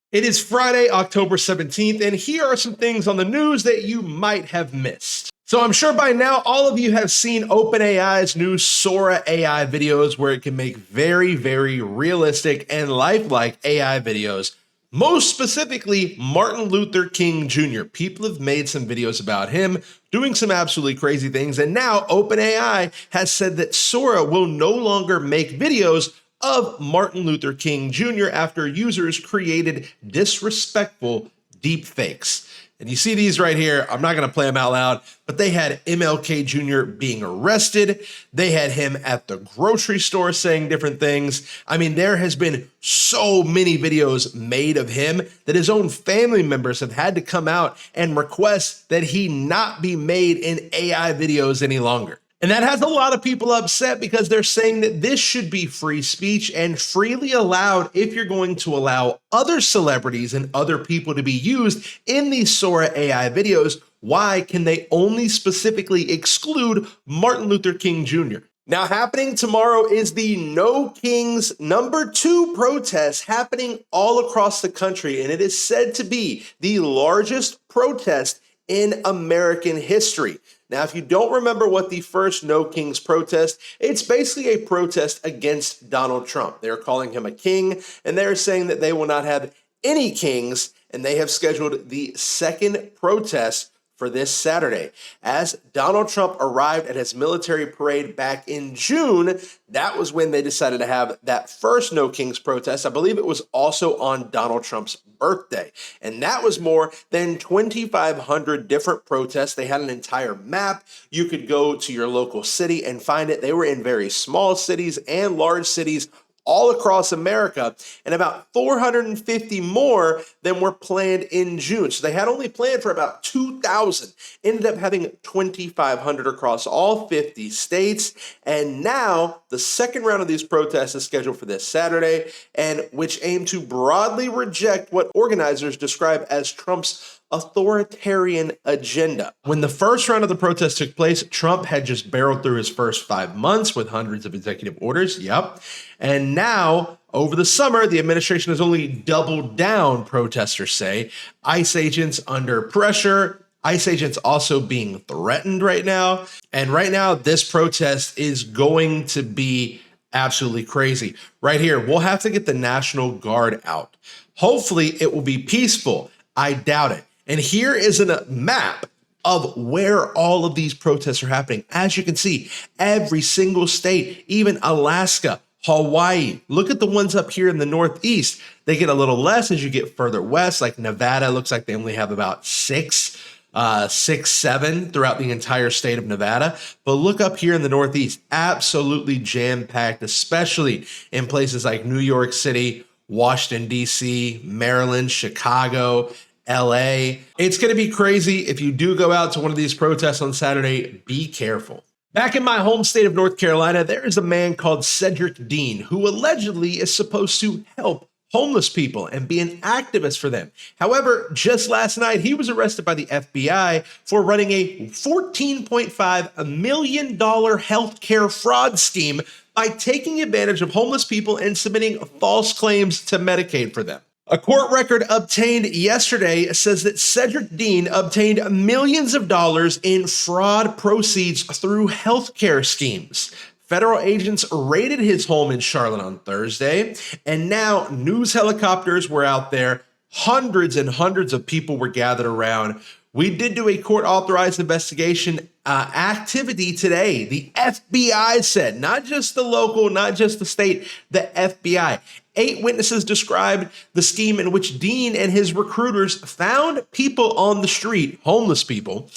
It is Friday, October 17th, and here are some things on the news that you might have missed. So I'm sure by now all of you have seen OpenAI's new Sora AI videos where it can make very, very realistic and lifelike AI videos. Most specifically, Martin Luther King Jr. People have made some videos about him doing some absolutely crazy things, and now OpenAI has said that Sora will no longer make videos of Martin Luther King Jr. after users created disrespectful deepfakes. And you see these right here. I'm not going to play them out loud, but they had MLK Jr. being arrested. They had him at the grocery store saying different things. I mean, there has been so many videos made of him that his own family members have had to come out and request that he not be made in AI videos any longer. And that has a lot of people upset because they're saying that this should be free speech and freely allowed if you're going to allow other celebrities and other people to be used in these Sora AI videos. Why can they only specifically exclude Martin Luther King Jr.? Now, happening tomorrow is the No Kings #2 protest happening all across the country, and it is said to be the largest protest in American history. Now, if you don't remember what the first No Kings protest, it's basically a protest against Donald Trump. They're calling him a king, and they're saying that they will not have any kings, and they have scheduled the second protest for this Saturday. As Donald Trump arrived at his military parade back in June, that was when they decided to have that first No Kings protest. I believe it was also on Donald Trump's birthday. And that was more than 2,500 different protests. They had an entire map. You could go to your local city and find it. They were in very small cities and large cities all across America, and about 450 more than were planned in June. So they had only planned for about 2,000, ended up having 2,500 across all 50 states. And now the second round of these protests is scheduled for this Saturday, and which aim to broadly reject what organizers describe as Trump's authoritarian agenda. When the first round of the protest took place, Trump had just barreled through his first 5 months with hundreds of executive orders. Yep. And now, over the summer, the administration has only doubled down, protesters say. ICE agents under pressure. ICE agents also being threatened right now. And right now, this protest is going to be absolutely crazy. Right here, we'll have to get the National Guard out. Hopefully, it will be peaceful. I doubt it. And here is a map of where all of these protests are happening. As you can see, every single state, even Alaska, Hawaii. Look at the ones up here in the Northeast. They get a little less as you get further west, like Nevada. Looks like they only have about six, seven throughout the entire state of Nevada. But look up here in the Northeast, absolutely jam-packed, especially in places like New York City, Washington, D.C., Maryland, Chicago, LA. It's going to be crazy. If you do go out to one of these protests on Saturday, be careful. Back in my home state of North Carolina, there is a man called Cedric Dean who allegedly is supposed to help homeless people and be an activist for them. However, just last night, he was arrested by the FBI for running a $14.5 million healthcare fraud scheme by taking advantage of homeless people and submitting false claims to Medicaid for them. A court record obtained yesterday says that Cedric Dean obtained millions of dollars in fraud proceeds through healthcare schemes. Federal agents raided his home in Charlotte on Thursday, and now news helicopters were out there. Hundreds and hundreds of people were gathered around. We did do a court-authorized investigation activity today. The FBI said, not just the local, not just the state, the FBI. 8 witnesses described the scheme in which Dean and his recruiters found people on the street, homeless people,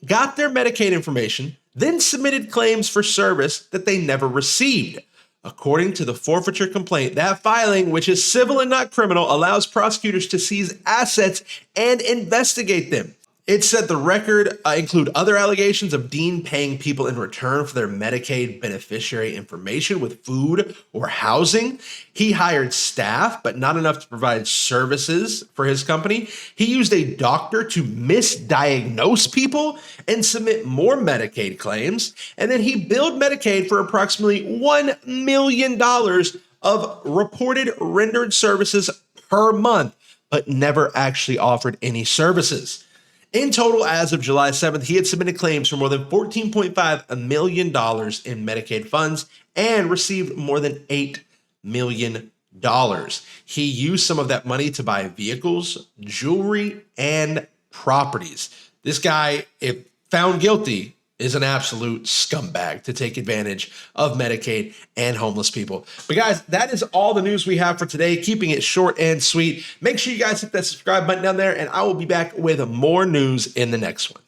got their Medicaid information, then submitted claims for service that they never received. According to the forfeiture complaint, that filing, which is civil and not criminal, allows prosecutors to seize assets and investigate them. It said the record include other allegations of Dean paying people in return for their Medicaid beneficiary information with food or housing. He hired staff, but not enough to provide services for his company. He used a doctor to misdiagnose people and submit more Medicaid claims. And then he billed Medicaid for approximately $1 million of reported rendered services per month. but never actually offered any services. In total, as of July 7th, he had submitted claims for more than $14.5 million in Medicaid funds and received more than $8 million. He used some of that money to buy vehicles, jewelry, and properties. This guy, if found guilty, is an absolute scumbag to take advantage of Medicaid and homeless people. But guys, that is all the news we have for today, keeping it short and sweet. Make sure you guys hit that subscribe button down there, and I will be back with more news in the next one.